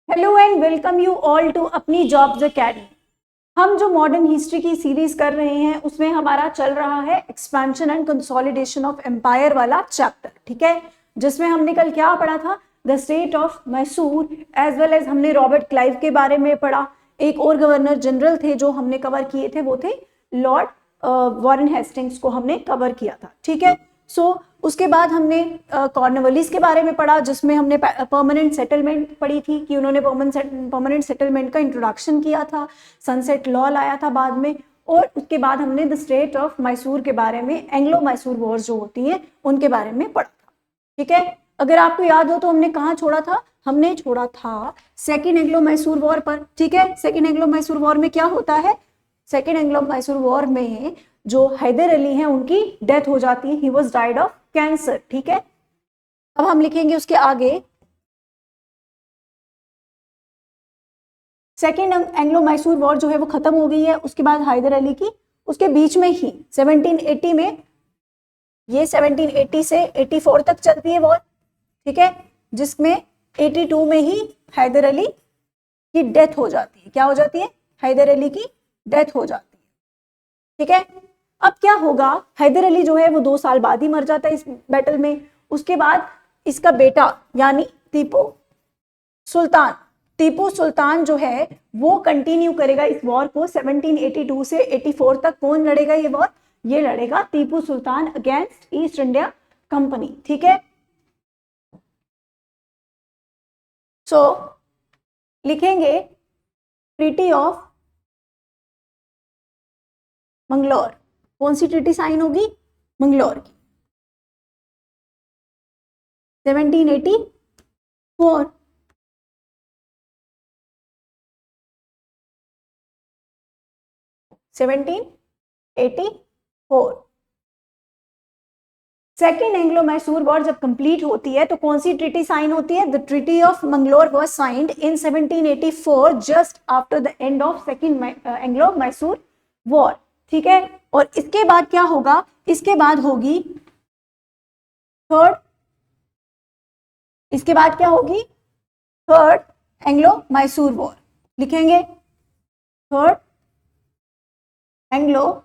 Hello and welcome you all to अपनी jobs academy. हम जो मॉडर्न हिस्ट्री की सीरीज कर रहे हैं उसमें हमारा चल रहा है expansion and consolidation of empire वाला चैप्टर, ठीक है, जिसमें हमने कल क्या पढ़ा था, the state of Mysore, as well as हमने रॉबर्ट क्लाइव के बारे में पढ़ा। एक और गवर्नर जनरल थे जो हमने कवर किए थे, वो थे लॉर्ड वॉरेन हेस्टिंग्स को हमने कवर किया था, ठीक है। उसके बाद हमने कॉर्नवालिस के बारे में पढ़ा, जिसमें हमने परमानेंट सेटलमेंट पढ़ी थी कि उन्होंने परमानेंट सेटलमेंट का इंट्रोडक्शन किया था, सनसेट लॉ लाया था बाद में। और उसके बाद हमने द स्टेट ऑफ मैसूर के बारे में, एंग्लो मैसूर वॉर्स जो होती हैं उनके बारे में पढ़ा था, ठीक है। अगर आपको याद हो तो हमने कहाँ छोड़ा था, हमने छोड़ा था सेकेंड एंग्लो मैसूर वॉर पर, ठीक है। सेकेंड एंग्लो मैसूर वॉर में क्या होता है, सेकेंड एंग्लो मैसूर वॉर में जो हैदर अली हैं उनकी डेथ हो जाती है, he was died of cancer, ठीक है। अब हम लिखेंगे उसके आगे, सेकेंड एंग्लो मैसूर वॉर जो है वो खत्म हो गई है, उसके बाद हैदर अली की, उसके बीच में ही 1780 में, ये 1780 से 84 तक चलती है वॉर, ठीक है, जिसमें 82 में ही हैदर अली की डेथ हो जाती है। क्या हो जाती है, हैदर अली की डेथ हो जाती है, ठीक है। अब क्या होगा, हैदर अली जो है वो 2 साल बाद ही मर जाता है इस बैटल में। उसके बाद इसका बेटा यानी टीपू सुल्तान जो है वो कंटिन्यू करेगा इस वॉर को 1782 से 84 तक। कौन लड़ेगा ये वॉर, ये लड़ेगा Tipu Sultan against east India company, ठीक है। लिखेंगे ट्रीटी ऑफ मंगलोर। कौन सी ट्रीटी साइन होगी, मंगलोर की, 1784। सेकेंड एंग्लो मैसूर वॉर जब कंप्लीट होती है तो कौन सी ट्रीटी साइन होती है, the treaty of Mangalore was signed in 1784 just after the end of second Anglo Mysore war, ठीक है। और इसके बाद क्या होगा, इसके बाद होगी थर्ड, इसके बाद क्या होगी, थर्ड एंग्लो मैसूर वॉर। लिखेंगे थर्ड एंग्लो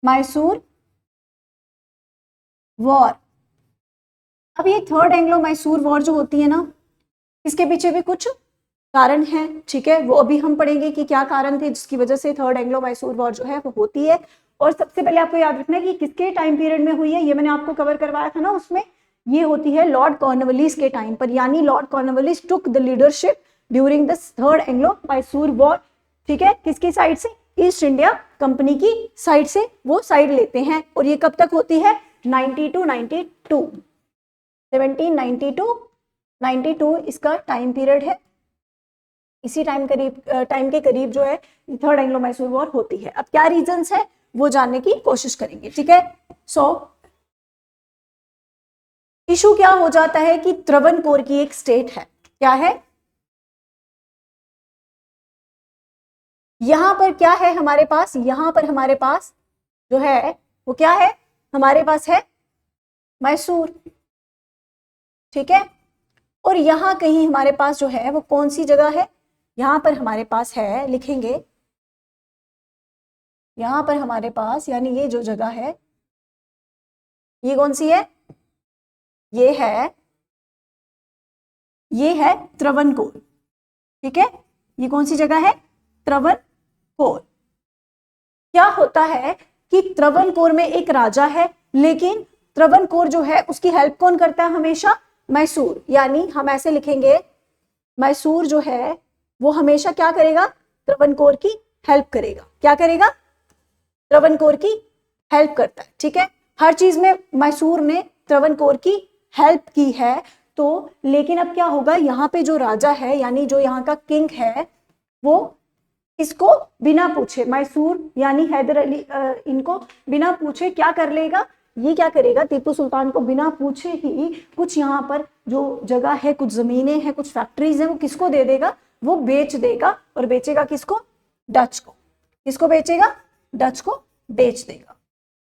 मैसूर वॉर। अब ये थर्ड एंग्लो मैसूर वॉर जो होती है ना, इसके पीछे भी कुछ कारण है, ठीक है, वो अभी हम पढ़ेंगे कि क्या कारण थे जिसकी वजह से थर्ड एंग्लो मैसूर वॉर जो है वो होती है। और सबसे पहले आपको याद रखना है कि किसके टाइम पीरियड में हुई है, ये मैंने आपको कवर करवाया था ना उसमें, ये होती है लॉर्ड कॉर्नवालिस के टाइम पर, यानी Lord Cornwallis took the leadership during the third Anglo Mysore war, ठीक है। किसकी साइड से, ईस्ट इंडिया कंपनी की साइड से वो साइड लेते हैं। और ये कब तक होती है, 1792 इसका टाइम पीरियड है। इसी टाइम के करीब जो है थर्ड एंग्लो मैसूर वॉर होती है। अब क्या रीजंस है वो जानने की कोशिश करेंगे, ठीक है। इशू क्या हो जाता है कि त्रवणकोर की एक स्टेट है, क्या है, यहां पर क्या है हमारे पास, यहां पर हमारे पास जो है वो क्या है, हमारे पास है मैसूर, ठीक है। और यहां कहीं हमारे पास जो है वो कौन सी जगह है, यहां पर हमारे पास है, लिखेंगे यहां पर हमारे पास, यानी ये जो जगह है ये कौन सी है, ये है त्रवणकोर, ठीक है। ये कौन सी जगह है, त्रवणकोर। क्या होता है कि त्रवणकोर में एक राजा है, लेकिन त्रवणकोर जो है उसकी हेल्प कौन करता है हमेशा, मैसूर। यानी हम ऐसे लिखेंगे, मैसूर जो है वो हमेशा क्या करेगा, त्रवणकोर की हेल्प करेगा। क्या करेगा, त्रवणकोर की हेल्प करता है, ठीक है। हर चीज में मैसूर ने त्रवणकोर की हेल्प की है। तो लेकिन अब क्या होगा, यहाँ पे जो राजा है यानी जो यहाँ का किंग है वो इसको बिना पूछे, मैसूर यानी हैदर अली इनको बिना पूछे क्या कर लेगा, ये क्या करेगा, टीपू सुल्तान को बिना पूछे ही कुछ यहाँ पर जो जगह है, कुछ जमीनें हैं, कुछ फैक्ट्रीज हैं, वो किसको दे देगा, वो बेच देगा। और बेचेगा किसको, डच को। किसको बेचेगा, डच को बेच देगा।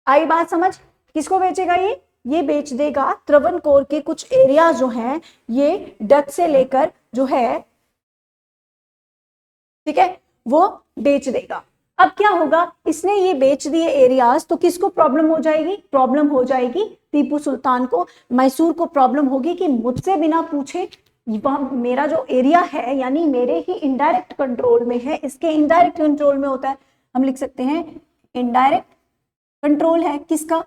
आई बात समझ, किसको बेचेगा ये, ये बेच देगा त्रावणकोर के कुछ एरिया जो हैं ये डच से लेकर जो है, ठीक है, वो बेच देगा। अब क्या होगा, इसने ये बेच दिए एरियाज, तो किसको प्रॉब्लम हो जाएगी? प्रॉब्लम हो जाएगी टीपू सुल्तान को, मैसूर को प्रॉब्लम होगी कि मुझसे बिना पूछे मेरा जो एरिया है यानी मेरे ही इनडायरेक्ट कंट्रोल में है, इसके इनडायरेक्ट कंट्रोल में होता है, हम लिख सकते हैं इनडायरेक्ट कंट्रोल है किसका?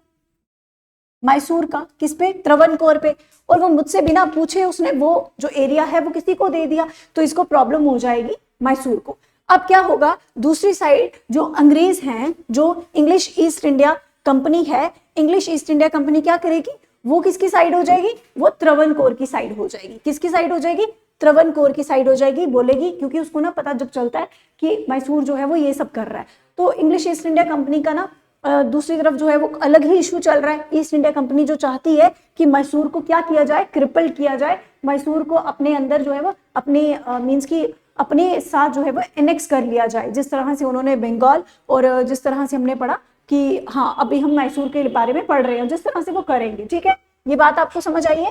मैसूर का। किस पे? त्रावणकोर पे। और वो मुझसे बिना पूछे उसने वो जो एरिया है वो किसी को दे दिया, तो इसको प्रॉब्लम हो जाएगी मैसूर को। अब क्या होगा, दूसरी साइड जो अंग्रेज हैं, जो इंग्लिश ईस्ट इंडिया कंपनी है, इंग्लिश ईस्ट इंडिया कंपनी क्या करेगी, वो किसकी साइड हो जाएगी? वो त्रावणकोर की साइड हो जाएगी। किसकी साइड हो जाएगी? त्रावणकोर की साइड हो जाएगी। बोलेगी, क्योंकि उसको ना पता जब चलता है कि मैसूर जो है वो ये सब कर रहा है, तो इंग्लिश ईस्ट इंडिया कंपनी का ना दूसरी तरफ जो है वो अलग ही इशू चल रहा है। ईस्ट इंडिया कंपनी जो चाहती है कि मैसूर को क्या किया जाए, क्रिपल किया जाए, मैसूर को अपने अंदर जो है वो अपने मींस की अपने साथ जो है वो एनेक्स कर लिया जाए, जिस तरह से उन्होंने बंगाल और जिस तरह से हमने पढ़ा कि हाँ अभी हम मैसूर के बारे में पढ़ रहे हैं, जिस तरह से वो करेंगे। ठीक है, ये बात आपको समझ आई है?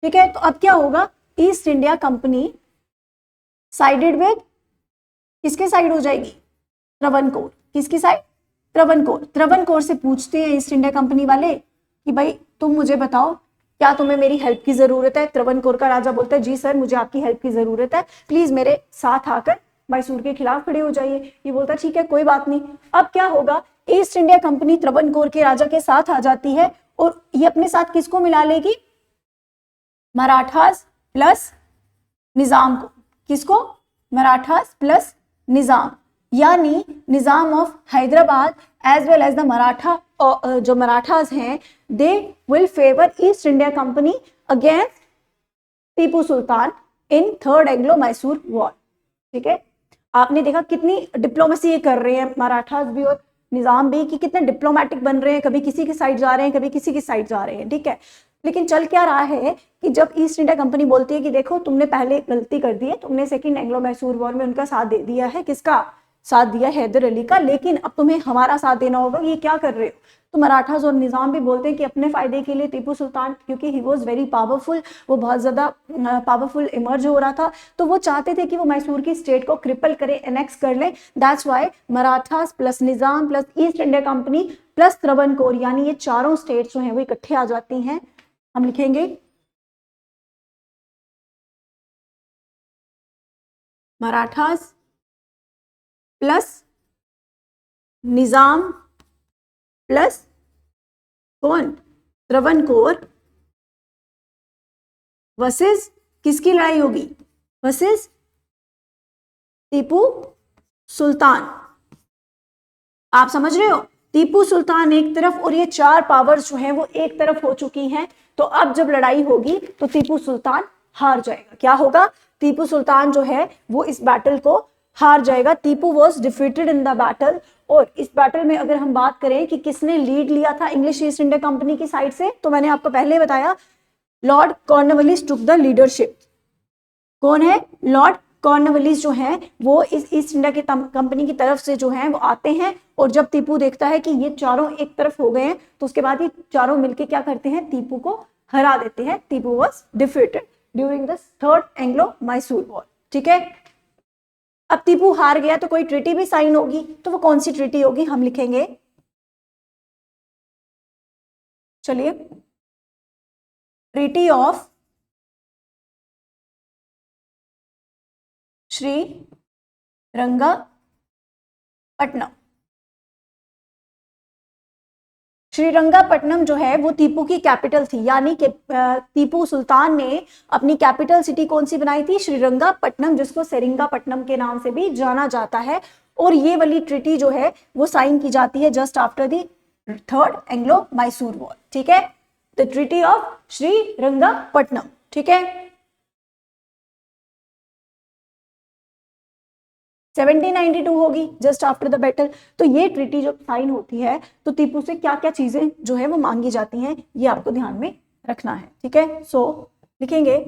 ठीक है, तो अब क्या होगा, east India company sided with किसके साइड हो जाएगी? त्रावणकोर। किसकी साइड? त्रावणकोर। त्रावणकोर से पूछते हैं ईस्ट इंडिया कंपनी वाले कि भाई तुम मुझे बताओ क्या तुम्हें मेरी हेल्प की जरूरत है? त्रावणकोर का राजा बोलता है जी सर मुझे आपकी हेल्प की जरूरत है, प्लीज मेरे साथ आकर मैसूर के खिलाफ खड़े हो जाइए। ये बोलता है ठीक है कोई बात नहीं। अब क्या होगा, ईस्ट इंडिया कंपनी त्रावणकोर के राजा के साथ आ जाती है और ये अपने साथ किसको मिला लेगी? मराठास प्लस निजाम को। किसको? मराठास प्लस निजाम, यानी Nizam of Hyderabad as well as the Maratha, जो मराठास हैं they will favour East India Company against Tipu Sultan in third Anglo Mysore war. ठीक है, आपने देखा कितनी डिप्लोमेसी ये कर रहे हैं मराठास भी और निजाम भी, कि कितने डिप्लोमेटिक बन रहे हैं, कभी किसी की साइड जा रहे हैं, कभी किसी की साइड जा रहे हैं। ठीक है, लेकिन चल क्या रहा है कि जब ईस्ट इंडिया कंपनी बोलती है कि देखो तुमने पहले गलती कर दी है, तुमने सेकंड एंग्लो मैसूर वॉर में उनका साथ दे दिया है, किसका साथ दिया? हैदर अली का, लेकिन अब तुम्हें हमारा साथ देना होगा, ये क्या कर रहे हो? तो मराठास और निजाम भी बोलते हैं कि अपने फायदे के लिए टीपू सुल्तान, क्योंकि ही वॉज वेरी पावरफुल, वो बहुत ज्यादा पावरफुल इमर्ज हो रहा था, तो वो चाहते थे कि वो मैसूर की स्टेट को क्रिपल करे, एनेक्स कर ले। That's why Marathas plus Nizam plus east India company plus Travancore, यानी ये चारों स्टेट्स जो हैं वो इकट्ठे आ जाती हैं। हम लिखेंगे मराठास प्लस निजाम प्लस कौन? त्रावणकोर वर्सेस किसकी लड़ाई होगी? वर्सेस टीपू सुल्तान। आप समझ रहे हो? टीपू सुल्तान एक तरफ और ये चार पावर्स जो हैं वो एक तरफ हो चुकी हैं, तो अब जब लड़ाई होगी तो टीपू सुल्तान हार जाएगा। क्या होगा? टीपू सुल्तान जो है वो इस बैटल को हार जाएगा। Tipu was defeated in the battle. और इस बैटल में अगर हम बात करें कि किसने लीड लिया था इंग्लिश ईस्ट इंडिया कंपनी की साइड से, तो मैंने आपको पहले बताया Lord Cornwallis took the leadership. कौन है? लॉर्ड कॉर्नवालिस जो है वो इस ईस्ट इंडिया की कंपनी की तरफ से जो है वो आते हैं, और जब टीपू देखता है कि ये चारों एक तरफ हो गए हैं तो उसके बाद ये चारों मिलके क्या करते हैं? टीपू को हरा देते हैं। Tipu was defeated during the third Anglo Mysore war. ठीक है, अब टीपू हार गया तो कोई ट्रीटी भी साइन होगी, तो वो कौन सी ट्रीटी होगी? हम लिखेंगे, चलिए, ट्रीटी ऑफ श्रीरंगापट्टनम। श्रीरंगापट्टनम जो है वो टीपू की कैपिटल थी, यानी कि टीपू सुल्तान ने अपनी कैपिटल सिटी कौन सी बनाई थी? श्रीरंगापट्टनम, जिसको सेरिंगापट्टनम के नाम से भी जाना जाता है। और ये वाली ट्रीटी जो है वो साइन की जाती है just after the third Anglo Mysore war. ठीक है, द ट्रीटी ऑफ श्रीरंगापट्टनम। ठीक है, 1792 होगी जस्ट आफ्टर द बैटल। तो ये ट्रीटी जब साइन होती है तो टीपू से क्या क्या चीजें जो है वो मांगी जाती हैं, ये आपको ध्यान में रखना है। ठीक है, सो लिखेंगे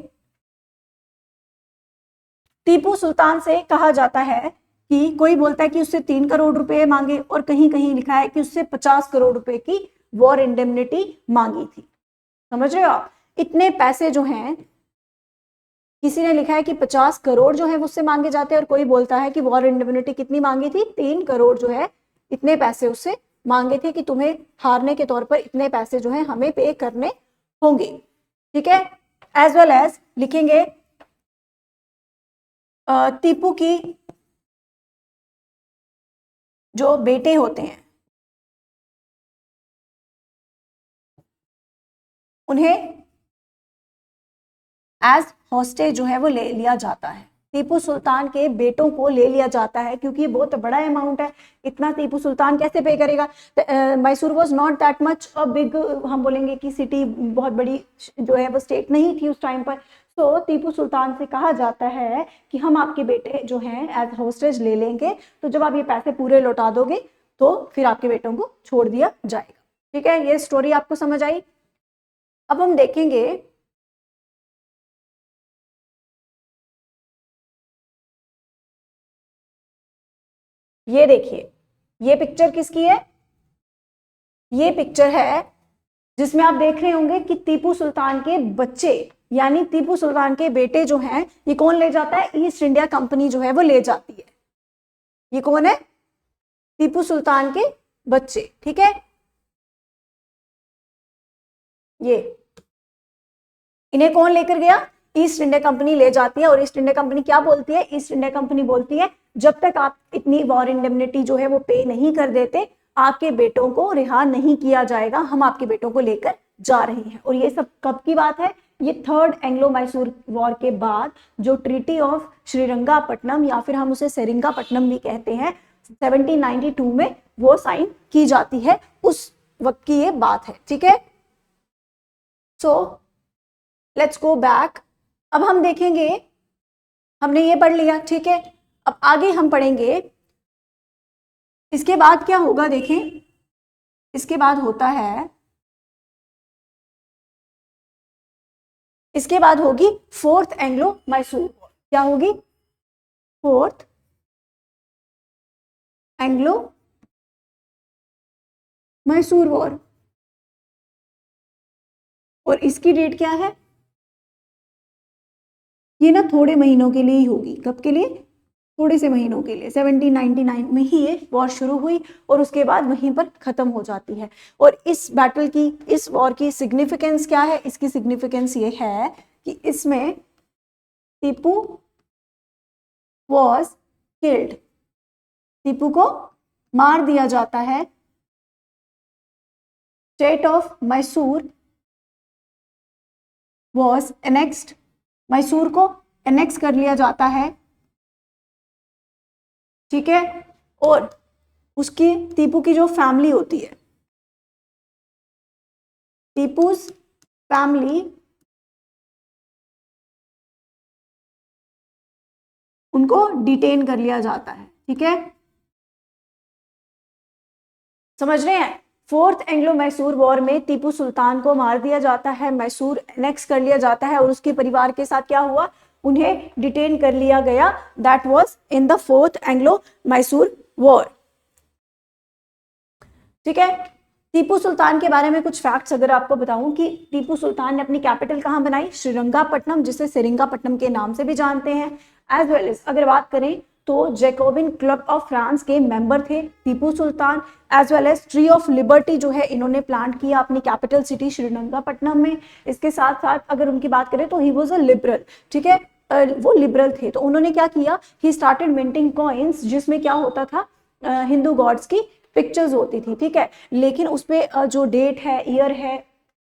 टीपू सुल्तान से कहा जाता है कि कोई बोलता है कि उससे 3 करोड़ रुपए मांगे, और कहीं कहीं लिखा है कि उससे 50 करोड़ रुपए की वॉर इंडेमनिटी मांगी थी। समझ रहे हो आप? इतने पैसे जो हैं, किसी ने लिखा है कि 50 करोड़ जो है उससे मांगे जाते हैं, और कोई बोलता है कि वॉर इंडेमनिटी कितनी मांगी थी, 3 करोड़ जो है इतने पैसे उससे मांगे थे कि तुम्हें हारने के तौर पर इतने पैसे जो है हमें पे करने होंगे। ठीक है, एज वेल एज लिखेंगे टीपू की जो बेटे होते हैं उन्हें एज हॉस्टेज जो है वो ले लिया जाता है। टीपू सुल्तान के बेटों को ले लिया जाता है क्योंकि ये बहुत बड़ा अमाउंट है, इतना टीपू सुल्तान कैसे पे करेगा। Mysore was not that much a big, हम बोलेंगे कि सिटी बहुत बड़ी जो है वो स्टेट नहीं थी उस टाइम पर। तो टीपू सुल्तान से कहा जाता है कि हम आपके बेटे जो हैं एज हॉस्टेज ले लेंगे, तो जब आप ये पैसे पूरे लौटा दोगे तो फिर आपके बेटों को छोड़ दिया जाएगा। ठीक है, ये स्टोरी आपको समझ आई। अब हम देखेंगे ये, देखिए ये पिक्चर किसकी है, ये पिक्चर है जिसमें आप देख रहे होंगे कि टीपू सुल्तान के बच्चे यानी टीपू सुल्तान के बेटे जो हैं, ये कौन ले जाता है, ईस्ट इंडिया कंपनी जो है वो ले जाती है। ये कौन है, टीपू सुल्तान के बच्चे। ठीक है, ये इन्हें कौन लेकर गया, ईस्ट इंडिया कंपनी ले जाती है। और ईस्ट इंडिया कंपनी क्या बोलती है, ईस्ट इंडिया कंपनी बोलती है जब तक आप इतनी वॉर इंडेमनिटी जो है वो पे नहीं कर देते, आपके बेटों को रिहा नहीं किया जाएगा, हम आपके बेटों को लेकर जा रहे हैं। और ये सब कब की बात है, ये थर्ड एंग्लो मैसूर वॉर के बाद जो ट्रीटी ऑफ श्रीरंगापट्टनम या फिर हम उसे सेरिंगापट्टनम भी कहते हैं 1792 में वो साइन की जाती है, उस वक्त की ये बात है। ठीक है, सो लेट्स गो बैक। अब हम देखेंगे, हमने ये पढ़ लिया। ठीक है, अब आगे हम पढ़ेंगे इसके बाद क्या होगा। देखें, इसके बाद होता है, इसके बाद होगी फोर्थ एंग्लो मैसूर वॉर। क्या होगी, फोर्थ एंग्लो मैसूर वॉर। और इसकी डेट क्या है, ये ना थोड़े महीनों के लिए ही होगी। कब के लिए, थोड़े से महीनों के लिए। 1799 में ही ये वॉर शुरू हुई और उसके बाद वहीं पर खत्म हो जाती है। और इस बैटल की, इस वॉर की सिग्निफिकेंस क्या है, इसकी सिग्निफिकेंस ये है कि इसमें टीपू वॉज किल्ड, टीपू को मार दिया जाता है। State of Mysore was annexed, Mysore को एनेक्स कर लिया जाता है। ठीक है, और उसकी टीपू की जो फैमिली होती है, टीपूज फैमिली, उनको डिटेन कर लिया जाता है। ठीक है, समझ रहे हैं। फोर्थ एंग्लो मैसूर वॉर में टीपू सुल्तान को मार दिया जाता है, मैसूर एनेक्स कर लिया जाता है और उसके परिवार के साथ क्या हुआ, उन्हें डिटेन कर लिया गया। That was in the fourth Anglo Mysore war. ठीक है, टीपू सुल्तान के बारे में कुछ फैक्ट्स अगर आपको बताऊं कि टीपू सुल्तान ने अपनी कैपिटल कहां बनाई, श्रीरंगापट्टनम, जिसे सेरिंगापट्टनम के नाम से भी जानते हैं। एज वेल एज अगर बात करें तो जैकोबिन क्लब ऑफ फ्रांस के मेंबर थे Tipu Sultan. As well as tree of liberty जो है इन्होंने प्लांट किया अपनी कैपिटल सिटी श्रीरंगापट्टनम में। इसके साथ साथ अगर उनकी बात करें तो ही वॉज अ लिबरल। ठीक है, वो लिबरल थे, तो उन्होंने क्या किया, ही स्टार्टेड मिंटिंग कॉइन्स, जिसमें क्या होता था, हिंदू गॉड्स की पिक्चर्स होती थी। ठीक है, लेकिन उसपे जो डेट है, ईयर है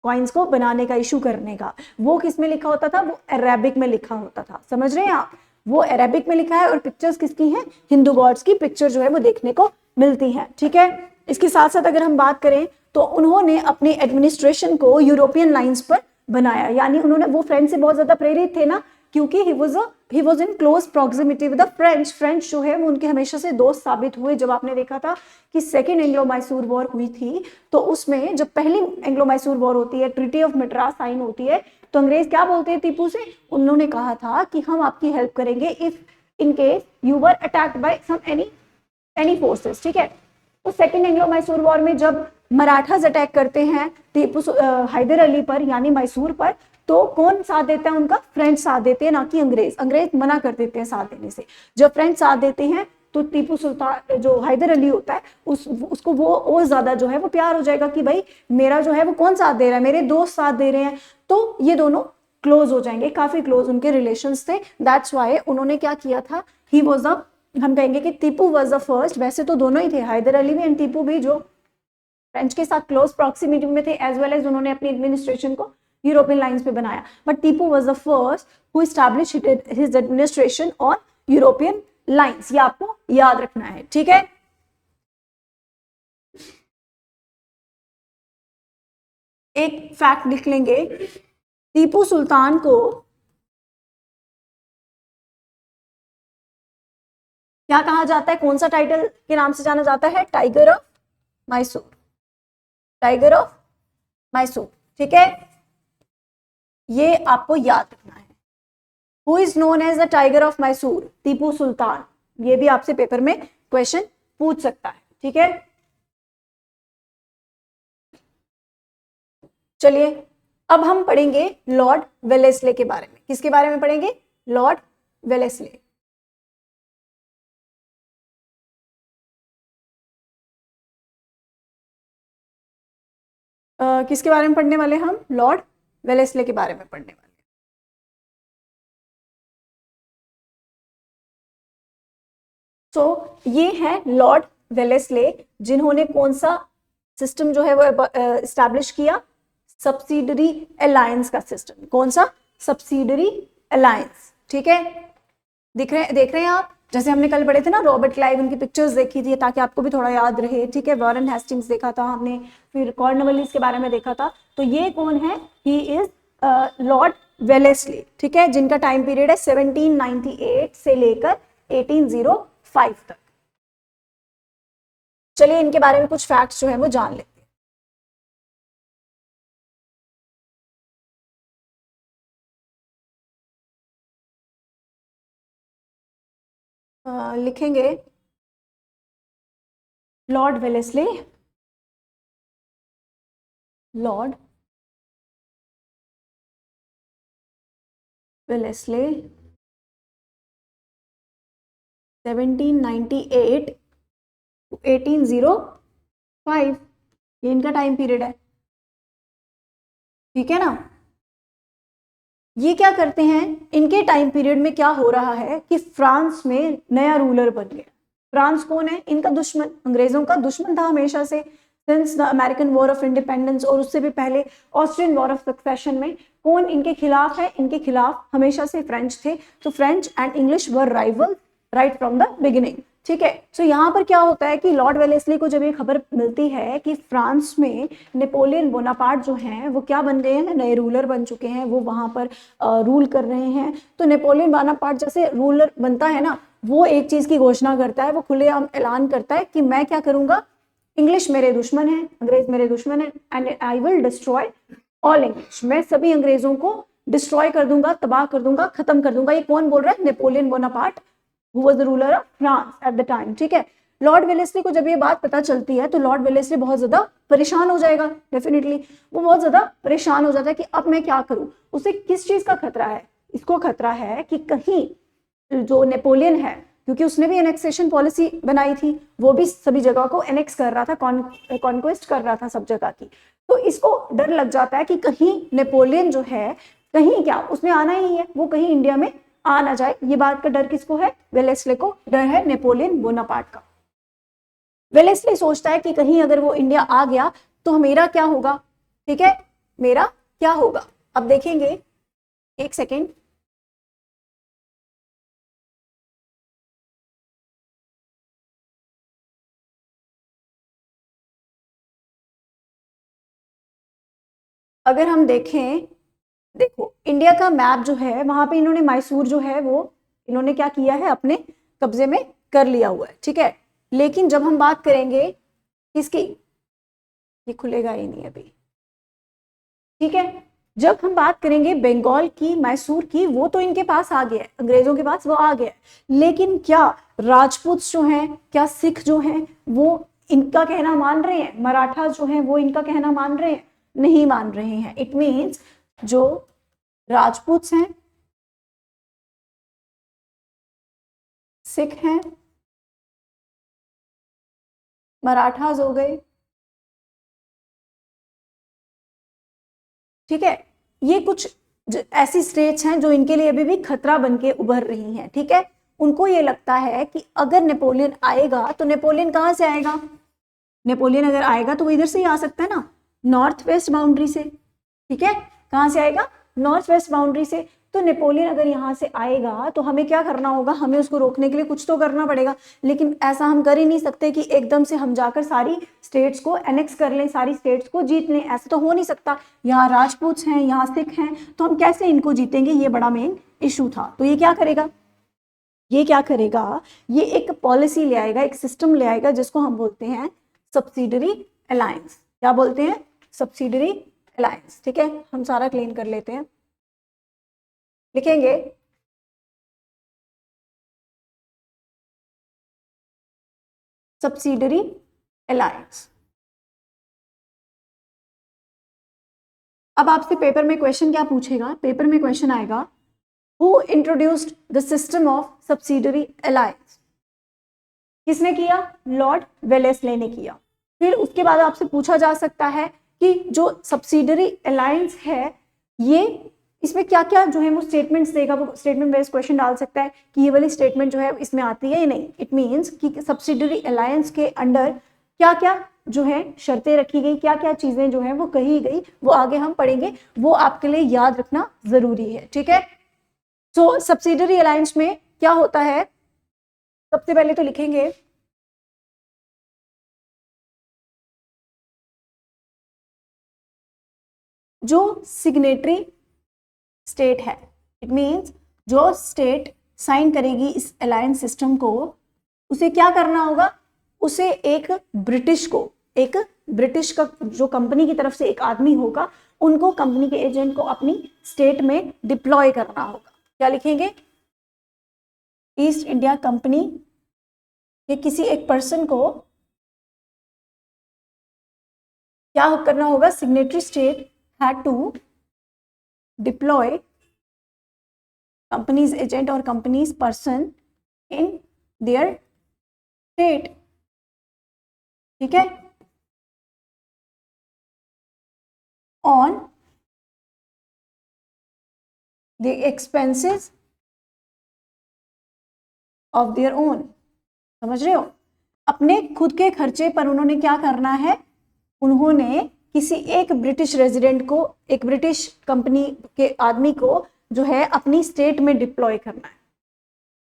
कॉइन्स को बनाने का, इशू करने का, वो किस में लिखा होता था, वो अरेबिक में लिखा होता था। समझ रहे हैं आप, वो अरेबिक में लिखा है और पिक्चर्स किसकी हैं, हिंदू गॉड्स की पिक्चर जो है वो देखने को मिलती हैं। ठीक है, इसके साथ साथ अगर हम बात करें तो उन्होंने अपने एडमिनिस्ट्रेशन को यूरोपियन लाइंस पर बनाया, यानी उन्होंने, वो फ्रेंच से बहुत ज्यादा प्रेरित थे ना, क्योंकि he was in close proximity with the French. French जो है वो उनके हमेशा से दोस्त साबित हुए। जब आपने देखा था कि सेकेंड एंग्लो मैसूर वॉर हुई थी, तो उसमें जब पहली एंग्लो मैसूर वॉर होती है, ट्रीटी ऑफ मद्रास साइन होती है, तो अंग्रेज क्या बोलते हैं टीपू से, उन्होंने कहा था कि हम आपकी हेल्प करेंगे if in case you were attacked by some any forces. ठीक है, तो सेकेंड एंग्लो मैसूर वॉर में जब मराठास अटैक करते हैं टीपू हैदर अली पर यानी मैसूर पर, तो कौन साथ देता है उनका? फ्रेंच साथ देते हैं, ना कि अंग्रेज। अंग्रेज मना कर देते हैं साथ देने से। जब फ्रेंच साथ देते हैं तो टीपू सुल्तान जो हैदर अली होता है उसको वो और ज्यादा जो है वो प्यार हो जाएगा कि भाई मेरा जो है वो कौन साथ दे रहा है, मेरे दोस्त साथ दे रहे हैं, तो ये दोनों क्लोज हो जाएंगे, काफी क्लोज उनके रिलेशंस थे। दैट्स वाई उन्होंने क्या किया था, ही वाज द, हम कहेंगे कि टीपू वाज द फर्स्ट, वैसे तो दोनों ही थे, हैदर अली भी एंड टीपू भी, जो फ्रेंच के साथ क्लोज प्रॉक्सिमिटी में थे, एज वेल एज उन्होंने अपनी एडमिनिस्ट्रेशन को यूरोपियन लाइंस पे बनाया। But Tipu was the first who established his administration on European lines. ये आपको याद रखना है, ठीक है। एक फैक्ट लिख लेंगे, टीपू सुल्तान को क्या कहा जाता है, कौन सा टाइटल के नाम से जाना जाता है? Tiger of Mysore, tiger of Mysore, ठीक है, ये आपको याद रखना है। Who is known as the tiger of Mysore? Tipu Sultan. ये भी आपसे पेपर में क्वेश्चन पूछ सकता है, ठीक है। चलिए अब हम पढ़ेंगे लॉर्ड वेलेस्ले के बारे में। किसके बारे में पढ़ेंगे? Lord Wellesley. किसके बारे में पढ़ने वाले हम? लॉर्ड वेलेस्ले के बारे में पढ़ने वाले। ये है लॉर्ड वेलेस्ले, जिन्होंने कौन सा सिस्टम जो है वो एस्टैब्लिश किया? सब्सिडरी अलायंस का सिस्टम। कौन सा? सब्सिडरी अलायंस, ठीक है। देख रहे हैं आप, जैसे हमने कल पढ़े थे ना रॉबर्ट क्लाइव, उनकी पिक्चर्स देखी थी ताकि आपको भी थोड़ा याद रहे, ठीक है। वॉरेन हेस्टिंग्स देखा था हमने, फिर कॉर्नवालिस के बारे में देखा था। तो ये कौन है? ही इज लॉर्ड वेलेस्ले, ठीक है, जिनका टाइम पीरियड है 1798 से लेकर 1805 तक। चलिए इनके बारे में कुछ फैक्ट्स जो है वो जान लेते हैं। लिखेंगे Lord Wellesley, Lord Wellesley 1798 to 1805, ये इनका टाइम पीरियड है, ठीक है ना। ये क्या करते हैं? इनके टाइम पीरियड में क्या हो रहा है कि फ्रांस में नया रूलर बन गया। फ्रांस कौन है? इनका दुश्मन, अंग्रेजों का दुश्मन था हमेशा से, since the American war of independence, और उससे भी पहले ऑस्ट्रियन वॉर ऑफ सक्सेशन में कौन इनके खिलाफ है? इनके खिलाफ हमेशा से फ्रेंच थे। तो French and English were rival right from the beginning, ठीक है। सो यहाँ पर क्या होता है कि लॉर्ड वेलेस्ली को जब ये खबर मिलती है कि फ्रांस में नेपोलियन बोनापार्ट जो हैं वो क्या बन गए हैं? नए रूलर बन चुके हैं, वो वहां पर रूल कर रहे हैं। तो नेपोलियन बोनापार्ट जैसे रूलर बनता है ना, वो एक चीज की घोषणा करता है, वो खुलेआम ऐलान करता है कि मैं क्या करूंगा, इंग्लिश मेरे दुश्मन है, अंग्रेज मेरे दुश्मन है, and I will destroy all English, मैं सभी अंग्रेजों को डिस्ट्रॉय कर दूंगा, तबाह कर दूंगा, खत्म कर दूंगा। ये कौन बोल रहा है? Napoleon Bonaparte, who was the ruler of France at the time, ठीक है। लॉर्ड वेलेस्ली को जब ये बात पता चलती है तो लॉर्ड वेलेस्ली बहुत ज्यादा परेशान हो जाएगा, डेफिनेटली वो बहुत ज्यादा परेशान हो जाता है कि अब मैं क्या करूं। उसे किस चीज का खतरा है? इसको खतरा है कि कहीं जो नेपोलियन है, क्योंकि उसने भी एनेक्सेशन पॉलिसी बनाई थी, वो भी सभी जगह को एनेक्स कर रहा था, कॉन्क्वेस्ट कर रहा था सब जगह की, तो इसको डर लग जाता है कि कहीं नेपोलियन जो है, कहीं क्या उसने आना ही है, वो कहीं इंडिया में आ ना जाए। ये बात का डर किसको है? वेलेस्ले को डर है नेपोलियन बोनापार्ट का। वेलेस्ले सोचता है कि कहीं अगर वो इंडिया आ गया तो मेरा क्या होगा, ठीक है, मेरा क्या होगा। अब देखेंगे, एक सेकेंड, अगर हम देखें, देखो इंडिया का मैप जो है वहां पे इन्होंने मैसूर जो है वो इन्होंने क्या किया है, अपने कब्जे में कर लिया हुआ है, ठीक है। लेकिन जब हम बात करेंगे किसकी, ये खुलेगा ही नहीं अभी, ठीक है। जब हम बात करेंगे बंगाल की, मैसूर की, वो तो इनके पास आ गया है, अंग्रेजों के पास वो आ गया है। लेकिन क्या राजपूत जो हैं, क्या सिख जो हैं, वो इनका कहना मान रहे हैं? मराठा जो है वो इनका कहना मान रहे हैं? नहीं मान रहे हैं। इट मीन्स जो राजपूत हैं, सिख हैं, मराठास हो गए, ठीक है, ये कुछ ऐसी स्टेट्स हैं जो इनके लिए अभी भी खतरा बन के उभर रही हैं, ठीक है। उनको ये लगता है कि अगर नेपोलियन आएगा तो नेपोलियन कहाँ से आएगा? नेपोलियन अगर आएगा तो वो इधर से ही आ सकता है ना, नॉर्थ वेस्ट बाउंड्री से, ठीक है। कहाँ से आएगा? नॉर्थ वेस्ट बाउंड्री से। तो नेपोलियन अगर यहाँ से आएगा तो हमें क्या करना होगा? हमें उसको रोकने के लिए कुछ तो करना पड़ेगा, लेकिन ऐसा हम कर ही नहीं सकते कि एकदम से हम जाकर सारी स्टेट्स को एनेक्स कर लें, सारी स्टेट्स को जीत लें, ऐसा तो हो नहीं सकता। यहाँ राजपूत हैं, यहाँ सिख हैं, तो हम कैसे इनको जीतेंगे? ये बड़ा मेन इशू था। तो ये क्या करेगा? ये क्या करेगा? ये एक पॉलिसी ले आएगा, एक सिस्टम ले आएगा जिसको हम बोलते हैं सब्सिडरी अलायंस। क्या बोलते हैं? सब्सिडरी अलायंस, ठीक है। हम सारा क्लीन कर लेते हैं, लिखेंगे सब्सिडरी अलायंस। अब आपसे पेपर में क्वेश्चन क्या पूछेगा? पेपर में क्वेश्चन आएगा who introduced the system of subsidiary alliance? किसने किया? लॉर्ड वेलेस्ले ने किया। फिर उसके बाद आपसे पूछा जा सकता है कि जो सब्सिडरी अलायंस है ये, इसमें क्या क्या जो है वो स्टेटमेंट्स देगा, वो स्टेटमेंट बेस्ड क्वेश्चन डाल सकता है कि ये वाली स्टेटमेंट जो है इसमें आती है या नहीं। इट मीन्स कि सब्सिडरी अलायंस के अंडर क्या क्या जो है शर्तें रखी गई, क्या क्या चीजें जो है वो कही गई, वो आगे हम पढ़ेंगे, वो आपके लिए याद रखना जरूरी है, ठीक है। सो सब्सिडरी अलायंस में क्या होता है? सबसे पहले तो लिखेंगे जो सिग्नेटरी स्टेट है, इट मीन्स जो स्टेट साइन करेगी इस अलायंस सिस्टम को, उसे क्या करना होगा? उसे एक ब्रिटिश का जो कंपनी की तरफ से एक आदमी होगा, उनको कंपनी के एजेंट को अपनी स्टेट में डिप्लॉय करना होगा। क्या लिखेंगे? ईस्ट इंडिया कंपनी के किसी एक पर्सन को क्या करना होगा? Signatory state had to deploy company's agent or company's person in their state, ठीक है, on the expenses of their own। समझ रहे हो? अपने खुद के खर्चे पर उन्होंने क्या करना है? उन्होंने किसी एक ब्रिटिश रेजिडेंट को, एक ब्रिटिश कंपनी के आदमी को जो है अपनी स्टेट में डिप्लॉय करना है।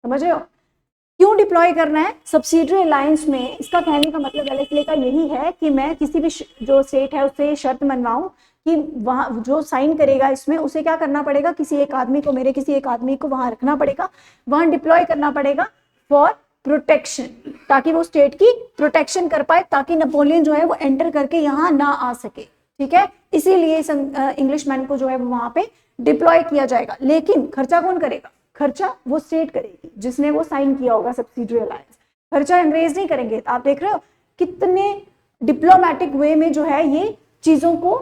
समझ रहे हो? क्यों डिप्लॉय करना है? सब्सिडरी अलायंस में इसका कहने का मतलब वेलेस्ले का यही है कि मैं किसी भी जो स्टेट है उससे शर्त मनवाऊं कि वहां जो साइन करेगा इसमें, उसे क्या करना पड़ेगा? किसी एक आदमी को, मेरे किसी एक आदमी को वहां रखना पड़ेगा, वहां डिप्लॉय करना पड़ेगा फॉर प्रोटेक्शन, ताकि वो स्टेट की प्रोटेक्शन कर पाए, ताकि नेपोलियन जो है वो एंटर करके यहाँ ना आ सके, ठीक है। इसीलिए इस इंग्लिश मैन को जो है वो वहां पे डिप्लॉय किया जाएगा। लेकिन खर्चा कौन करेगा? खर्चा वो स्टेट करेगी जिसने वो साइन किया होगा सब्सिडरी अलायंस। खर्चा अंग्रेज नहीं करेंगे। आप देख रहे हो कितने डिप्लोमेटिक वे में जो है ये चीजों को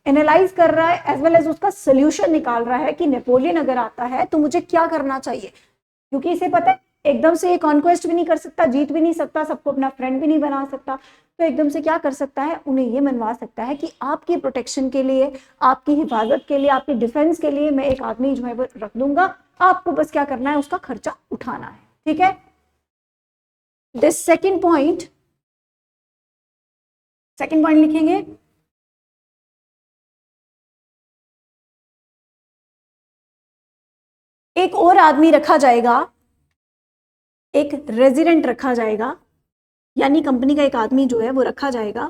एनालाइज कर रहा है, एज वेल एज उसका सोल्यूशन निकाल रहा है कि नेपोलियन अगर आता है तो मुझे क्या करना चाहिए, क्योंकि इसे पता है एकदम से ये कॉन्क्वेस्ट भी नहीं कर सकता, जीत भी नहीं सकता, सबको अपना फ्रेंड भी नहीं बना सकता, तो एकदम से क्या कर सकता है? उन्हें ये मनवा सकता है कि आपकी प्रोटेक्शन के लिए, आपकी हिफाजत के लिए, आपकी डिफेंस के लिए मैं एक आदमी जो है वो रख दूंगा, आपको बस क्या करना है? उसका खर्चा उठाना है, ठीक है। दिस सेकेंड पॉइंट लिखेंगे एक और आदमी रखा जाएगा, एक रेजिडेंट रखा जाएगा, यानी कंपनी का एक आदमी जो है वो रखा जाएगा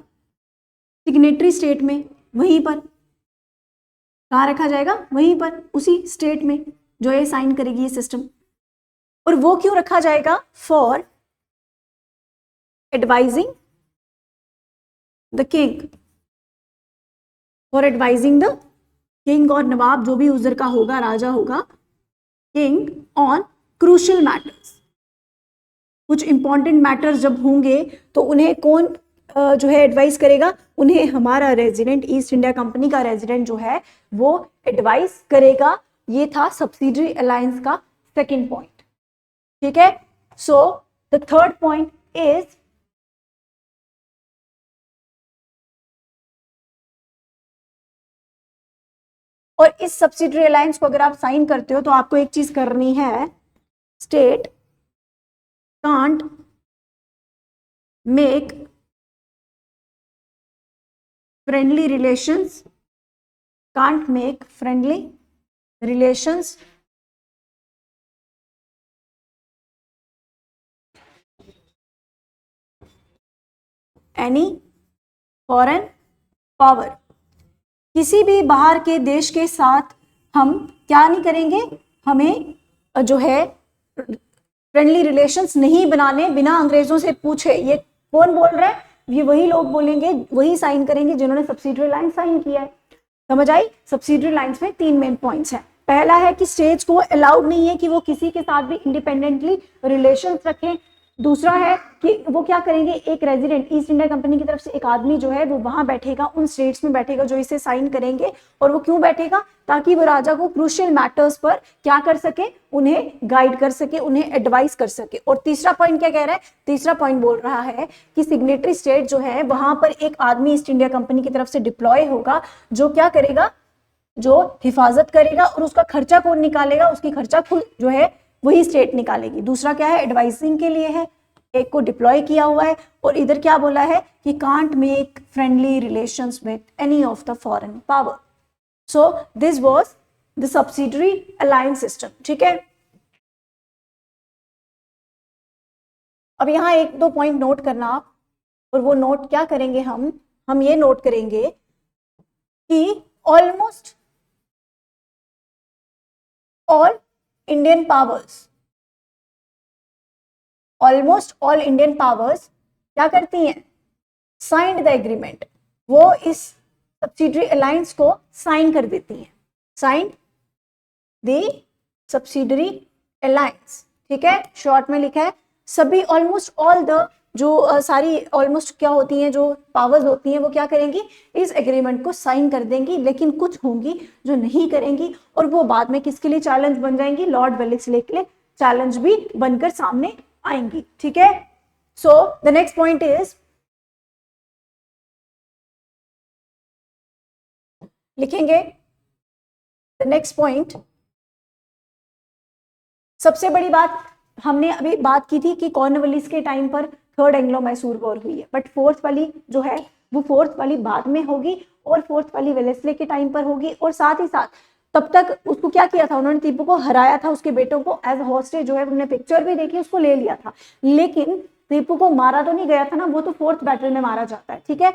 सिग्नेटरी स्टेट में, वहीं पर। कहाँ रखा जाएगा? वहीं पर, उसी स्टेट में जो ये साइन करेगी ये सिस्टम। और वो क्यों रखा जाएगा? For advising the king, for advising the king और नवाब जो भी उधर का होगा, राजा होगा, किंग ऑन क्रूशियल मैटर्स। कुछ इंपॉर्टेंट मैटर्स जब होंगे तो उन्हें कौन जो है एडवाइस करेगा, उन्हें हमारा रेजिडेंट, ईस्ट इंडिया कंपनी का रेजिडेंट जो है वो एडवाइस करेगा। ये था सब्सिडरी अलायंस का सेकंड पॉइंट। ठीक है, so the third point is और इस सब्सिडरी अलायंस को अगर आप साइन करते हो तो आपको एक चीज करनी है, state can't make friendly relations, can't make friendly relations any foreign power. किसी भी बाहर के देश के साथ हम क्या नहीं करेंगे, हमें जो है फ्रेंडली रिलेशंस नहीं बनाने बिना अंग्रेजों से पूछे। ये कौन बोल रहा है? ये वही लोग बोलेंगे, वही साइन करेंगे जिन्होंने सब्सिडरी लाइन साइन किया है। समझ आई? सब्सिडरी लाइंस में 3 मेन पॉइंट्स हैं। पहला है कि स्टेट्स को अलाउड नहीं है कि वो किसी के साथ भी इंडिपेंडेंटली रिलेशंस रखें। दूसरा है कि वो क्या करेंगे, एक रेजिडेंट, ईस्ट इंडिया कंपनी की तरफ से एक आदमी जो है वो वहां बैठेगा, उन स्टेट्स में बैठेगा जो इसे साइन करेंगे। और वो क्यों बैठेगा? ताकि वो राजा को क्रूशियल मैटर्स पर क्या कर सके, उन्हें गाइड कर सके, उन्हें एडवाइस कर सके। और तीसरा पॉइंट क्या कह रहा है? तीसरा पॉइंट बोल रहा है कि सिग्नेटरी स्टेट जो है वहां पर एक आदमी ईस्ट इंडिया कंपनी की तरफ से डिप्लॉय होगा, जो क्या करेगा, जो हिफाजत करेगा। और उसका खर्चा कौन निकालेगा? उसकी खर्चा खुद जो है वही स्टेट निकालेगी। दूसरा क्या है? एडवाइजिंग के लिए है, एक को डिप्लॉय किया हुआ है। और इधर क्या बोला है कि can't make friendly relations with any of the foreign power. So this was the subsidiary alliance system. ठीक है, अब यहां एक दो पॉइंट नोट करना आप, और वो नोट क्या करेंगे, हम ये नोट करेंगे कि almost all Indian powers, almost all Indian powers क्या करती हैं? Signed the agreement. वो इस सब्सिडरी अलायंस को साइन कर देती हैं, साइन द सब्सिडरी अलायंस। ठीक है, शॉर्ट में लिखा है सभी, ऑलमोस्ट ऑल द जो सारी ऑलमोस्ट क्या होती हैं, जो पावर्स होती हैं, वो क्या करेंगी, इस एग्रीमेंट को साइन कर देंगी। लेकिन कुछ होंगी जो नहीं करेंगी, और वो बाद में किसके लिए चैलेंज बन जाएंगी? लॉर्ड वेलेस्ले के लिए चैलेंज भी बनकर सामने आएंगी। ठीक है, so the next point is, लिखेंगे द नेक्स्ट पॉइंट। सबसे बड़ी बात, हमने अभी बात की थी कि कॉर्नवालिस के टाइम पर थर्ड एंग्लो मैसूर वॉर हुई है, बट फोर्थ वाली जो है वो फोर्थ वाली बाद में होगी, और फोर्थ वाली वेलेस्ले के टाइम पर होगी। और साथ ही साथ तब तक उसको क्या किया था, उन्होंने टीपू को हराया था, उसके बेटों को एज हॉस्टेज जो है, उन्होंने पिक्चर भी देखी, उसको ले लिया था। लेकिन टीपू को मारा तो नहीं गया था ना, वो तो फोर्थ बैटल में मारा जाता है। ठीक है,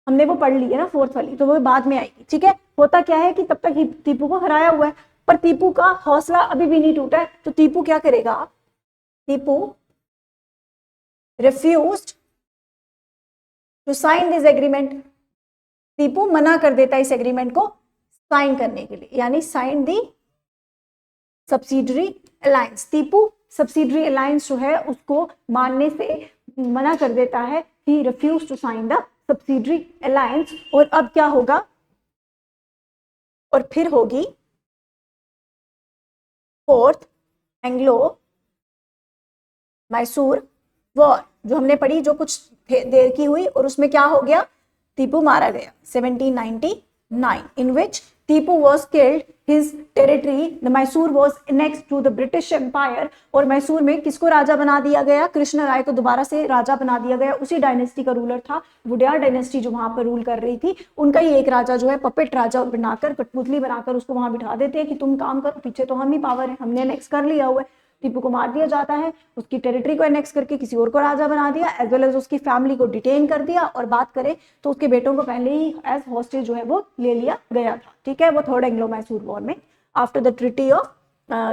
हमने वो पढ़ ली है ना फोर्थ वाली, तो वो बाद में आएगी। ठीक है, होता क्या है कि तब तक टीपू को हराया हुआ है, पर टीपू का हौसला अभी भी नहीं टूटा है। तो टीपू क्या करेगा? Tipu refused to sign this agreement. Tipu मना कर देता है इस एग्रीमेंट को साइन करने के लिए, यानी sign the subsidiary alliance. Tipu subsidiary alliance जो है उसको मानने से मना कर देता है, he refuse to sign the subsidiary alliance. और अब क्या होगा? और फिर होगी फोर्थ एंग्लो मैसूर वॉर, जो हमने पढ़ी, जो कुछ देर की हुई, और उसमें क्या हो गया? टीपू मारा गया 1799, in which Tipu was killed. His territory, the Mysore was annexed to the British Empire. और मैसूर में किसको राजा बना दिया गया? कृष्ण राय को दोबारा से राजा बना दिया गया। उसी डायनेस्टी का रूलर था, वुडियार डायनेस्टी जो वहां पर रूल कर रही थी, उनका ही एक राजा जो है पपेट राजा बनाकर, कठपुतली बनाकर उसको वहां बिठा देते हैं कि तुम काम करो, पीछे तो हम ही पावर है, हमने नेक्स्ट कर लिया हुआ है। टीपू को मार दिया जाता है, उसकी टेरिटरी को एनेक्स करके किसी और को राजा बना दिया, एज वेल एज उसकी फैमिली को डिटेन कर दिया। और बात करें तो उसके बेटों को पहले ही एज हॉस्टेज जो है वो ले लिया गया था। ठीक है, वो थर्ड एंग्लो मैसूर वॉर में, after the treaty of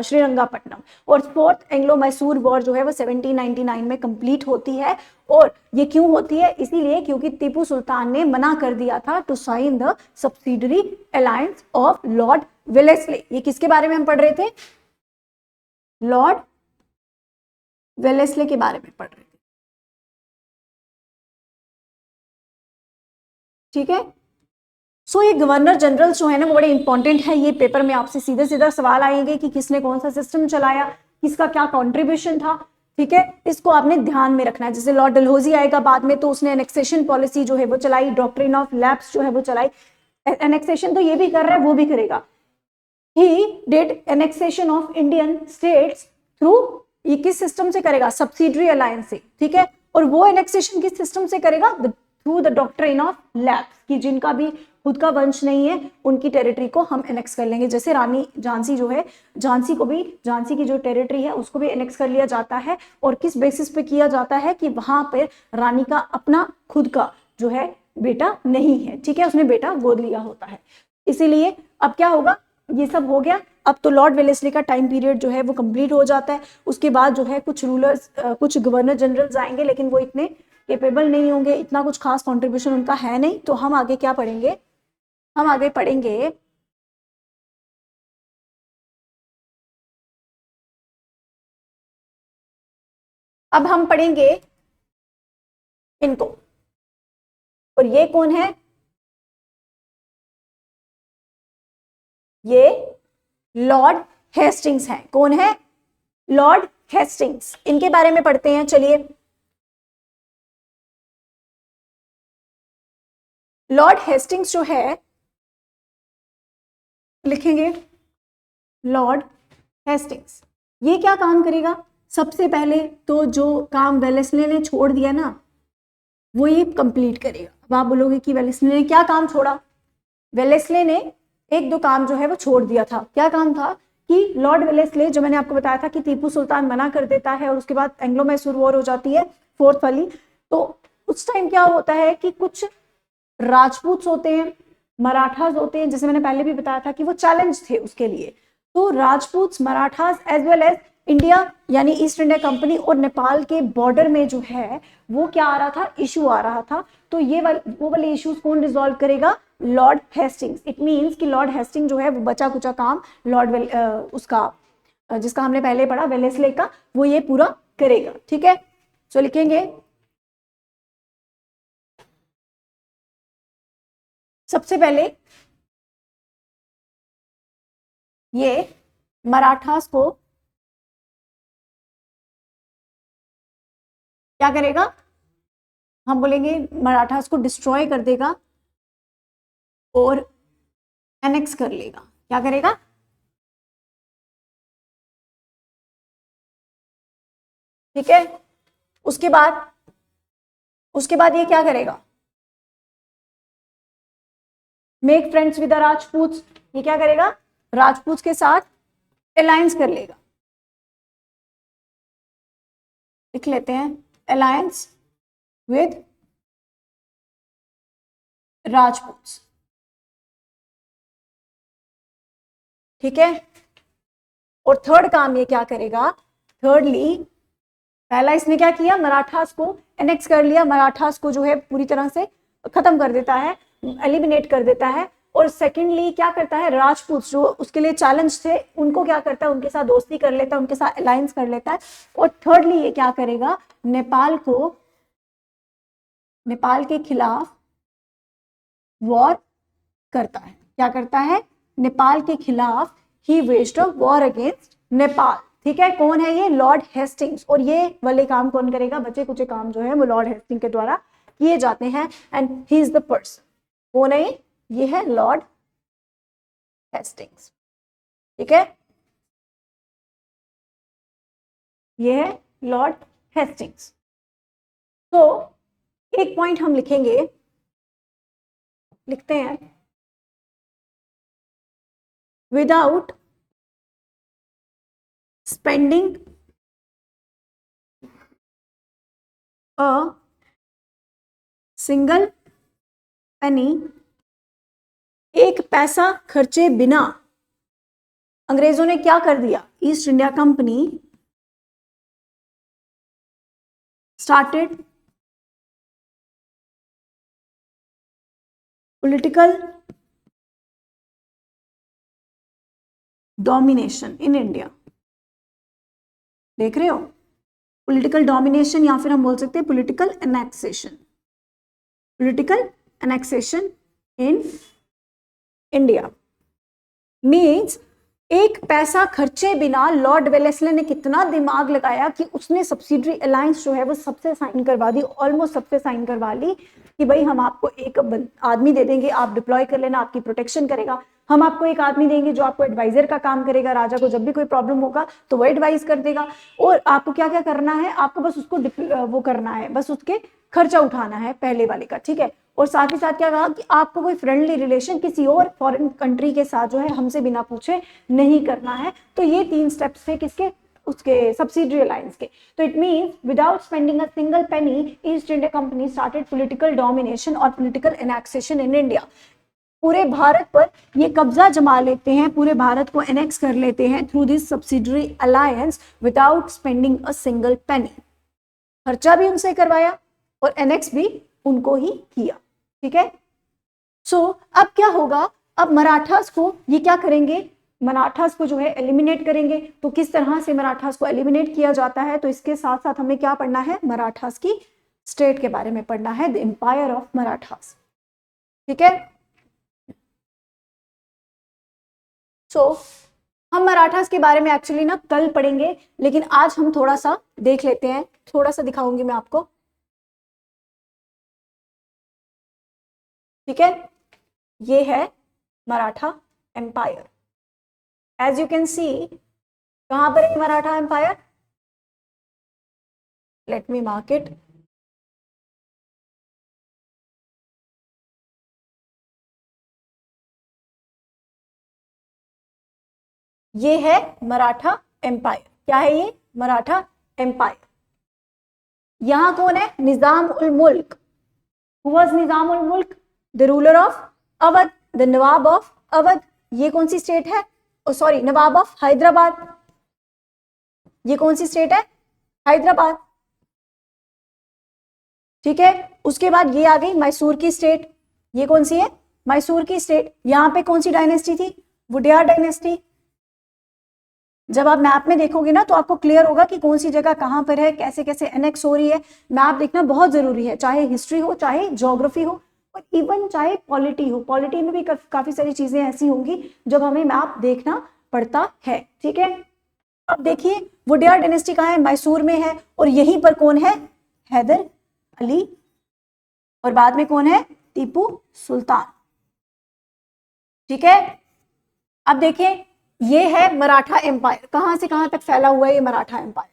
Srirangapatnam. और फोर्थ एंग्लो मैसूर वॉर जो है वो 1799 में कंप्लीट होती है। और ये क्यों होती है? इसीलिए क्योंकि टीपू सुल्तान ने मना कर दिया था to sign the subsidiary alliance of Lord Wellesley. ये किसके बारे में हम पढ़ रहे थे? लॉर्ड वेलेस्ले के बारे में पढ़ रहे थे। ठीक है। सो ये गवर्नर जनरल जो है ना वो बड़े इंपॉर्टेंट है, ये पेपर में आपसे सीधे सीधा सवाल आएंगे कि किसने कौन सा सिस्टम चलाया, किसका क्या कॉन्ट्रीब्यूशन था, ठीक है, इसको आपने ध्यान में रखना है। जैसे लॉर्ड डलहौजी आएगा बाद में, तो उसने एनेक्सेशन पॉलिसी जो है वो चलाई, डॉक्ट्रिन ऑफ लैप्स जो है वो चलाई। एनेक्सेशन तो ये भी कर रहा है, वो भी करेगा। He did annexation of Indian states through, ये किस सिस्टम से करेगा, सब्सिडरी अलायंस से, ठीक है। और वो एनेक्सेशन किस सिस्टम से करेगा, through the doctrine of lapse, कि जिनका भी खुद का वंश नहीं है उनकी टेरिटरी को हम एनेक्स कर लेंगे। जैसे रानी झांसी जो है, झांसी को भी, झांसी की जो टेरिटरी है उसको भी एनेक्स कर लिया जाता है। और किस बेसिस पे किया जाता है कि वहां पर रानी का अपना खुद का जो है बेटा नहीं है, ठीक है, उसने बेटा गोद लिया होता है। इसीलिए अब क्या होगा, ये सब हो गया। अब तो लॉर्ड वेलेस्ली का टाइम पीरियड जो है वो कंप्लीट हो जाता है। उसके बाद जो है कुछ रूलर्स, कुछ गवर्नर जनरल्स आएंगे, लेकिन वो इतने केपेबल नहीं होंगे, इतना कुछ खास कंट्रीब्यूशन उनका है नहीं। तो हम आगे क्या पढ़ेंगे, हम आगे पढ़ेंगे अब हम पढ़ेंगे इनको। और ये कौन है, ये लॉर्ड हेस्टिंग्स हैं। कौन है, लॉर्ड हेस्टिंग्स। इनके बारे में पढ़ते हैं, चलिए। लॉर्ड हेस्टिंग्स जो है, लिखेंगे लॉर्ड हेस्टिंग्स, ये क्या काम करेगा। सबसे पहले तो जो काम वेलेस्ली ने छोड़ दिया ना वो ये कंप्लीट करेगा। अब आप बोलोगे कि वेलेस्ली ने क्या काम छोड़ा, वेलेस्ली ने एक दो काम जो है वो छोड़ दिया था। क्या काम था कि लॉर्ड वेलेस्ली, जो मैंने आपको बताया था कि टीपू सुल्तान मना कर देता है और उसके बाद एंग्लो मैसूर वॉर हो जाती है, फोर्थ वाली। तो उस टाइम क्या होता है कि कुछ राजपूत होते हैं, मराठास होते हैं, जैसे मैंने पहले भी बताया था कि वो चैलेंज थे उसके लिए। तो Rajput, Marathas as well as India यानी ईस्ट इंडिया कंपनी और नेपाल के बॉर्डर में जो है वो क्या आ रहा था, इशू आ रहा था। तो ये वो वाले इश्यूज कौन रिजॉल्व करेगा, लॉर्ड हेस्टिंग्स। इट मींस कि लॉर्ड हेस्टिंग जो है वो बचा कुचा काम उसका जिसका हमने पहले पढ़ा वेलेस्ले का, वो ये पूरा करेगा, ठीक है। तो लिखेंगे सबसे पहले ये मराठास को क्या करेगा, हम बोलेंगे मराठास को डिस्ट्रॉय कर देगा और एनेक्स कर लेगा। क्या करेगा, ठीक है। उसके बाद ये क्या करेगा, make friends with the Rajput. ये क्या करेगा, राजपूत के साथ अलायंस कर लेगा। लिख लेते हैं अलायंस विद राजपूत, ठीक है। और थर्ड काम ये क्या करेगा, थर्डली, पहला इसने क्या किया, मराठास को एनेक्स कर लिया, मराठास को जो है पूरी तरह से खत्म कर देता है, एलिमिनेट कर देता है। और सेकेंडली क्या करता है, राजपूत जो उसके लिए चैलेंज थे उनको क्या करता है, उनके साथ दोस्ती कर लेता है, उनके साथ अलायंस कर लेता है। और थर्डली ये क्या करेगा, नेपाल के खिलाफ वॉर करता है। क्या करता है, नेपाल के खिलाफ ही वेज्ड अ वॉर अगेंस्ट नेपाल, ठीक है। कौन है ये, लॉर्ड हेस्टिंग्स। और ये वाले काम कौन करेगा, बचे कुछ काम जो है वो लॉर्ड हेस्टिंग के द्वारा किए जाते हैं। And he is the person, कौन है ये है लॉर्ड हेस्टिंग्स, ठीक है। ये है लॉर्ड हेस्टिंग्स। तो एक पॉइंट हम लिखेंगे, लिखते हैं, without spending a single penny, एक पैसा खर्चे बिना अंग्रेजों ने क्या कर दिया, east India company started political domination in India. देख रहे हो, पॉलिटिकल डोमिनेशन, या फिर हम बोल सकते हैं political annexation, political annexation in India. Means एक पैसा खर्चे बिना लॉर्ड वेलेस्ले ने कितना दिमाग लगाया कि उसने सब्सिडरी अलायंस जो है वो सबसे साइन करवा दी, ऑलमोस्ट सबसे साइन करवा ली कि भाई हम आपको एक आदमी दे देंगे, आप डिप्लॉय कर लेना, आपकी प्रोटेक्शन करेगा। हम आपको एक आदमी देंगे जो आपको एडवाइजर का काम करेगा, राजा को जब भी कोई प्रॉब्लम होगा तो वो एडवाइस कर देगा। और आपको क्या क्या करना है, आपको बस उसको वो करना है, बस उसके खर्चा उठाना है पहले वाले का, ठीक है। और साथ ही साथ क्या कहा कि आपको कोई फ्रेंडली रिलेशन किसी और फॉरेन कंट्री के साथ जो है हमसे बिना पूछे नहीं करना है। तो ये 3 स्टेप्स थे किसके, उसके सब्सिडरी अलायंस के। तो it means without spending a single penny east India company started political domination और पॉलिटिकल एनेक्सेशन इन इंडिया। पूरे भारत पर ये कब्जा जमा लेते हैं, पूरे भारत को एनेक्स कर लेते हैं through this subsidiary alliance without spending a single penny. खर्चा भी उनसे करवाया और एनेक्स भी उनको ही किया, ठीक है। सो अब क्या होगा, अब मराठास को ये क्या करेंगे, मराठास को जो है एलिमिनेट करेंगे। तो किस तरह से मराठास को एलिमिनेट किया जाता है, तो इसके साथ साथ हमें क्या पढ़ना है, मराठास की स्टेट के बारे में पढ़ना है, द एम्पायर ऑफ मराठास, ठीक है। सो हम मराठास के बारे में एक्चुअली ना कल पढ़ेंगे, लेकिन आज हम थोड़ा सा देख लेते हैं, थोड़ा सा दिखाऊंगी मैं आपको, ठीक है। ये है Maratha empire. As you can see, कहां पर है Maratha empire, let me mark it. ये है मराठा एम्पायर। क्या है ये, मराठा एम्पायर। यहां कौन है, निजाम उल मुल्क। Who was निजाम उल मुल्क, the ruler of Awadh, the Nawab of Awadh. ये कौन सी स्टेट है, सॉरी, नवाब ऑफ हैदराबाद। ये कौन सी स्टेट है, हैदराबाद, ठीक है। उसके बाद ये आ गई मैसूर की स्टेट। ये कौन सी है, मैसूर की स्टेट। यहां पे कौन सी डायनेस्टी थी, वुडेयार डायनेस्टी। जब आप मैप में देखोगे ना तो आपको क्लियर होगा कि कौन सी जगह कहां पर है, कैसे कैसे एनेक्स हो रही है। मैप देखना बहुत जरूरी है, चाहे हिस्ट्री हो, चाहे ज्योग्राफी हो, और इवन चाहे पॉलिटी हो। पॉलिटी में भी काफी सारी चीजें ऐसी होंगी जब हमें मैप देखना पड़ता है, ठीक है। अब देखिए वुडेयार डायनेस्टी कहाँ है, मैसूर में है। और यहीं पर कौन है, हैदर अली, और बाद में कौन है, टीपू सुल्तान, ठीक है। अब देखिए ये है मराठा एम्पायर, कहां से कहां तक फैला हुआ है ये मराठा एम्पायर,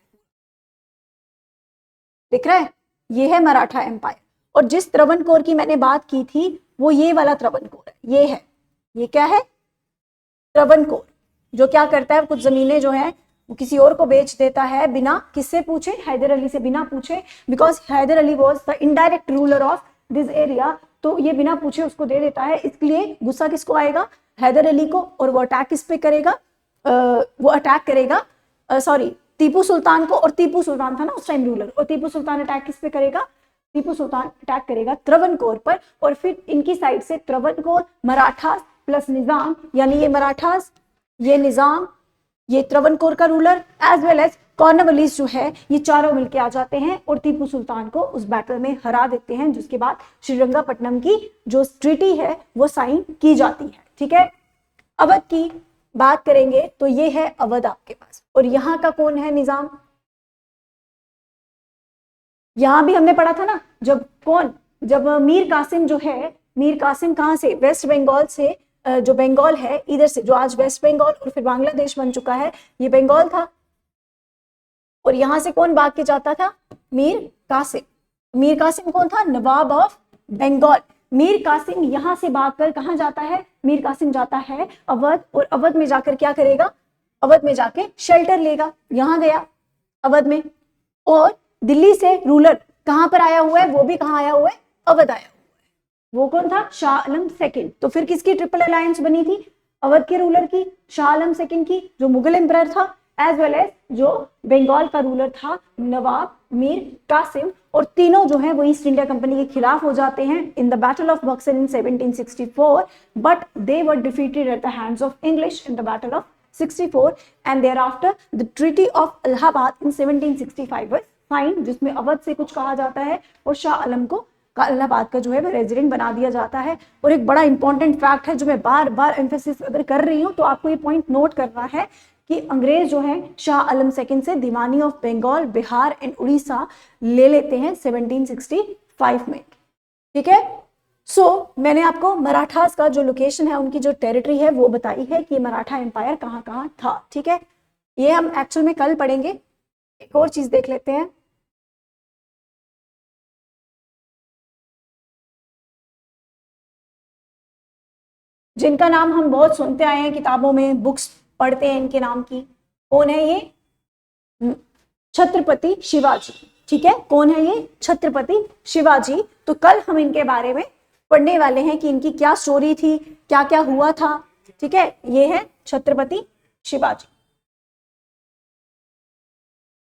दिख रहा है, ये है मराठा एम्पायर। और जिस त्रवणकोर की मैंने बात की थी वो ये वाला त्रवणकोर है, ये है, ये क्या है, त्रवणकोर, जो क्या करता है, कुछ जमीनें जो है वो किसी और को बेच देता है बिना किससे पूछे, हैदर अली से बिना पूछे, because Hyder Ali was the indirect ruler of this area. तो ये बिना पूछे उसको दे देता है, इसलिए गुस्सा किसको आएगा, हैदर अली को, और वो अटैक किस पे करेगा, वो अटैक करेगा सॉरी टीपू सुल्तान को। और टीपू सुल्तान था ना उस टाइम रूलर, और टीपू सुल्तान अटैक किस पे करेगा, टीपू सुल्तान अटैक करेगा त्रवणकोर पर। और फिर इनकी साइड से त्रवणकोर, मराठास प्लस निजाम, यानी ये मराठास, ये निजाम, ये त्रवणकोर का ruler, as well as Cornwallis जो है, ये चारों मिलके आ जाते हैं और टीपू सुल्तान को उस बैटल में हरा देते हैं, जिसके बाद श्रीरंगपट्टनम की जो ट्रीटी है वो साइन की जाती है, ठीक है। अवध की बात करेंगे तो ये है अवध आपके पास, और यहाँ का कौन है, निजाम। यहां भी हमने पढ़ा था ना, जब मीर कासिम जो है, मीर कासिम कहां से, वेस्ट बंगाल से, जो बंगाल है इधर से, जो आज वेस्ट बंगाल और फिर बांग्लादेश बन चुका है, ये बंगाल था। और यहां से कौन भाग के जाता था, मीर कासिम। मीर कासिम कौन था, नवाब ऑफ बंगाल। मीर कासिम यहां से भागकर कहां जाता है, मीर कासिम जाता है अवध, और अवध में जाकर क्या करेगा, अवध में जाके शेल्टर लेगा। यहां गया अवध में, और दिल्ली से रूलर कहां पर आया हुआ है, वो भी कहां आया हुआ है, अवध आया हुआ है। वो कौन था, शाह आलम सेकंड। तो फिर किसकी ट्रिपल अलायंस बनी थी, अवध के रूलर की, शाह आलम सेकंड की जो मुगल एम्परर था, एज वेल एज जो बंगाल का रूलर था नवाब मीर कासिम। और तीनों जो है वो ईस्ट इंडिया कंपनी के खिलाफ हो जाते हैं in the battle of Buxar in 1764, but they were defeated at the hands of English in the battle of 64, and thereafter the treaty of Allahabad in 1765 was sign, जिसमें अवध से कुछ कहा जाता है और शाह आलम को इलाहाबाद का जो है रेजिडेंट बना दिया जाता है। और एक बड़ा इंपॉर्टेंट फैक्ट है जो मैं बार बार एम्फेसिस अगर कर रही हूँ तो आपको ये पॉइंट नोट करना है कि अंग्रेज जो है शाह आलम सेकंड से दीवानी ऑफ बंगाल, बिहार एंड उड़ीसा ले लेते हैं 1765 में। ठीक है, मैंने आपको मराठास का जो लोकेशन है, उनकी जो टेरिटरी है वो बताई है कि मराठा एम्पायर कहाँ कहाँ था। ठीक है, ये हम एक्चुअल में कल पढ़ेंगे। एक और चीज देख लेते हैं, जिनका नाम हम बहुत सुनते आए हैं किताबों में, बुक्स पढ़ते हैं इनके नाम की। कौन है ये? छत्रपति शिवाजी। ठीक है, कौन है ये? छत्रपति शिवाजी। तो कल हम इनके बारे में पढ़ने वाले हैं कि इनकी क्या स्टोरी थी, क्या क्या हुआ था। ठीक है, ये है छत्रपति शिवाजी।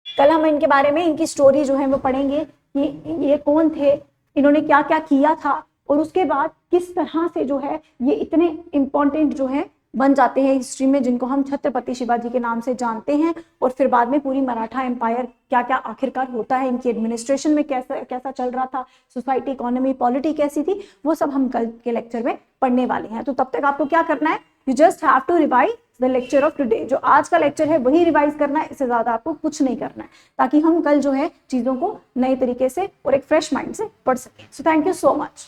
कल हम इनके बारे में, इनकी स्टोरी जो है वो पढ़ेंगे कि ये कौन थे, इन्होंने क्या क्या किया था, और उसके बाद किस तरह से जो है ये इतने इंपॉर्टेंट जो है बन जाते हैं हिस्ट्री में, जिनको हम छत्रपति शिवाजी के नाम से जानते हैं। और फिर बाद में पूरी मराठा एम्पायर क्या क्या आखिरकार होता है, इनकी एडमिनिस्ट्रेशन में कैसा कैसा चल रहा था, सोसाइटी, इकोनॉमी, पॉलिटी कैसी थी, वो सब हम कल के लेक्चर में पढ़ने वाले हैं। तो तब तक आपको क्या करना है, you just have to revise the lecture of today. जो आज का लेक्चर है वही रिवाइज करना है, इससे ज्यादा आपको कुछ नहीं करना है, ताकि हम कल जो है चीजों को नए तरीके से और एक फ्रेश माइंड से पढ़ सकें। So thank you so much.